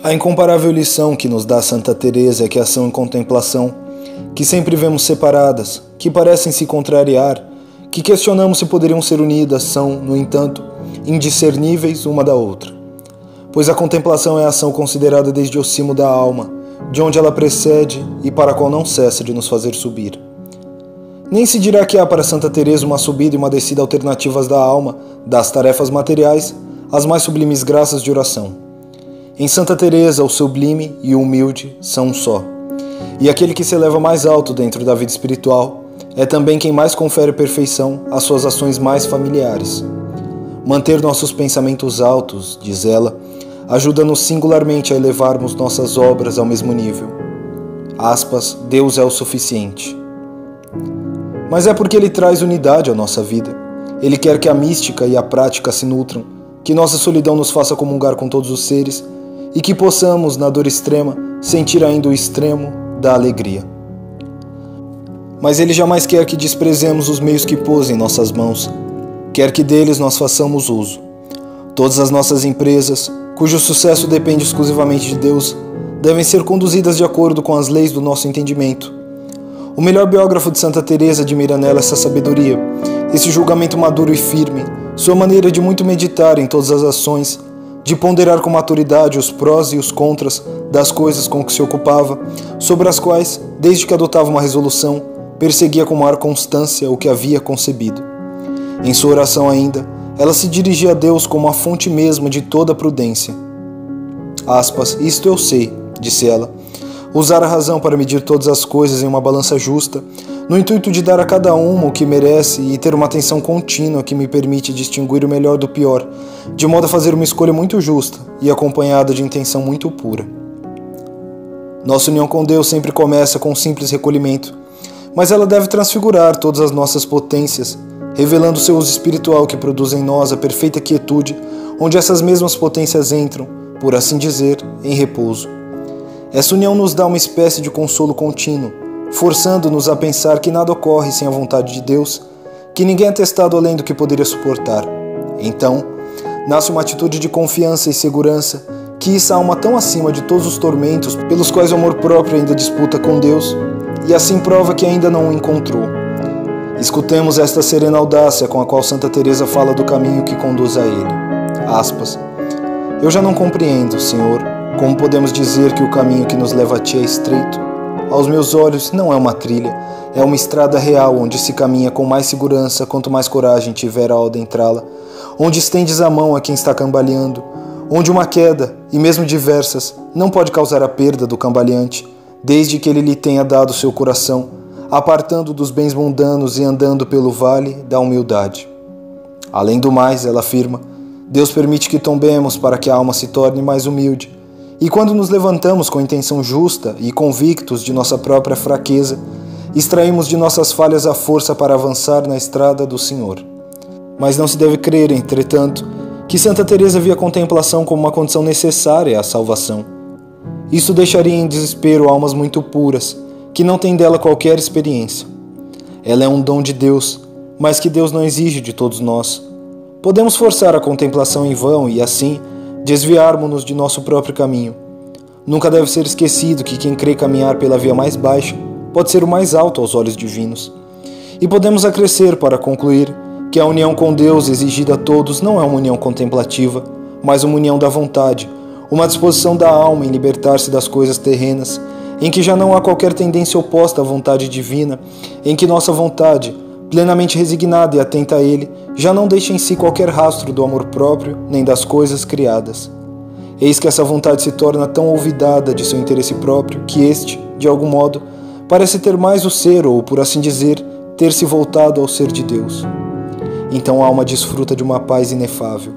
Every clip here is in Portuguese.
A incomparável lição que nos dá Santa Teresa é que a ação e contemplação, que sempre vemos separadas, que parecem se contrariar, que questionamos se poderiam ser unidas, são, no entanto, indiscerníveis uma da outra. Pois a contemplação é a ação considerada desde o cimo da alma, de onde ela precede e para a qual não cessa de nos fazer subir. Nem se dirá que há para Santa Teresa uma subida e uma descida alternativas da alma, das tarefas materiais, às mais sublimes graças de oração. Em Santa Teresa, o sublime e o humilde são um só. E aquele que se eleva mais alto dentro da vida espiritual é também quem mais confere perfeição às suas ações mais familiares. Manter nossos pensamentos altos, diz ela, ajuda-nos singularmente a elevarmos nossas obras ao mesmo nível. Aspas, Deus é o suficiente. Mas é porque Ele traz unidade à nossa vida. Ele quer que a mística e a prática se nutram, que nossa solidão nos faça comungar com todos os seres e que possamos, na dor extrema, sentir ainda o extremo da alegria. Mas Ele jamais quer que desprezemos os meios que pôs em nossas mãos, quer que deles nós façamos uso. Todas as nossas empresas, cujo sucesso depende exclusivamente de Deus, devem ser conduzidas de acordo com as leis do nosso entendimento. O melhor biógrafo de Santa Teresa admira nela essa sabedoria, esse julgamento maduro e firme, sua maneira de muito meditar em todas as ações, de ponderar com maturidade os prós e os contras das coisas com que se ocupava, sobre as quais, desde que adotava uma resolução, perseguia com maior constância o que havia concebido. Em sua oração ainda, ela se dirigia a Deus como a fonte mesma de toda a prudência. Aspas, isto eu sei, disse ela, usar a razão para medir todas as coisas em uma balança justa, no intuito de dar a cada uma o que merece e ter uma atenção contínua que me permite distinguir o melhor do pior, de modo a fazer uma escolha muito justa e acompanhada de intenção muito pura. Nossa união com Deus sempre começa com um simples recolhimento, mas ela deve transfigurar todas as nossas potências, revelando o seu uso espiritual que produz em nós a perfeita quietude, onde essas mesmas potências entram, por assim dizer, em repouso. Essa união nos dá uma espécie de consolo contínuo, forçando-nos a pensar que nada ocorre sem a vontade de Deus, que ninguém é testado além do que poderia suportar. Então, nasce uma atitude de confiança e segurança que issa a alma tão acima de todos os tormentos pelos quais o amor próprio ainda disputa com Deus, e assim prova que ainda não o encontrou. Escutemos esta serena audácia com a qual Santa Teresa fala do caminho que conduz a Ele. Aspas, eu já não compreendo, Senhor, como podemos dizer que o caminho que nos leva a Ti é estreito. Aos meus olhos não é uma trilha, é uma estrada real onde se caminha com mais segurança quanto mais coragem tiver ao adentrá-la, onde estendes a mão a quem está cambaleando, onde uma queda, e mesmo diversas, não pode causar a perda do cambaleante, desde que ele lhe tenha dado seu coração, apartando dos bens mundanos e andando pelo vale da humildade. Além do mais, ela afirma, Deus permite que tombemos para que a alma se torne mais humilde, e quando nos levantamos com intenção justa e convictos de nossa própria fraqueza, extraímos de nossas falhas a força para avançar na estrada do Senhor. Mas não se deve crer, entretanto, que Santa Teresa via a contemplação como uma condição necessária à salvação. Isso deixaria em desespero almas muito puras, que não têm dela qualquer experiência. Ela é um dom de Deus, mas que Deus não exige de todos nós. Podemos forçar a contemplação em vão e, assim, desviarmos-nos de nosso próprio caminho. Nunca deve ser esquecido que quem crê caminhar pela via mais baixa pode ser o mais alto aos olhos divinos. E podemos acrescer para concluir que a união com Deus exigida a todos não é uma união contemplativa, mas uma união da vontade, uma disposição da alma em libertar-se das coisas terrenas, em que já não há qualquer tendência oposta à vontade divina, em que nossa vontade, plenamente resignada e atenta a Ele, já não deixa em si qualquer rastro do amor próprio nem das coisas criadas. Eis que essa vontade se torna tão olvidada de seu interesse próprio que este, de algum modo, parece ter mais o ser, ou, por assim dizer, ter se voltado ao ser de Deus. Então a alma desfruta de uma paz inefável.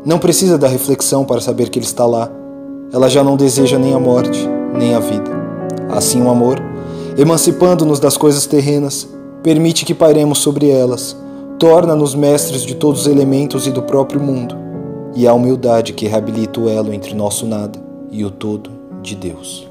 Não precisa da reflexão para saber que Ele está lá. Ela já não deseja nem a morte, nem a vida. Assim o amor, emancipando-nos das coisas terrenas, permite que pairemos sobre elas, torna-nos mestres de todos os elementos e do próprio mundo, e a humildade que reabilita o elo entre nosso nada e o todo de Deus.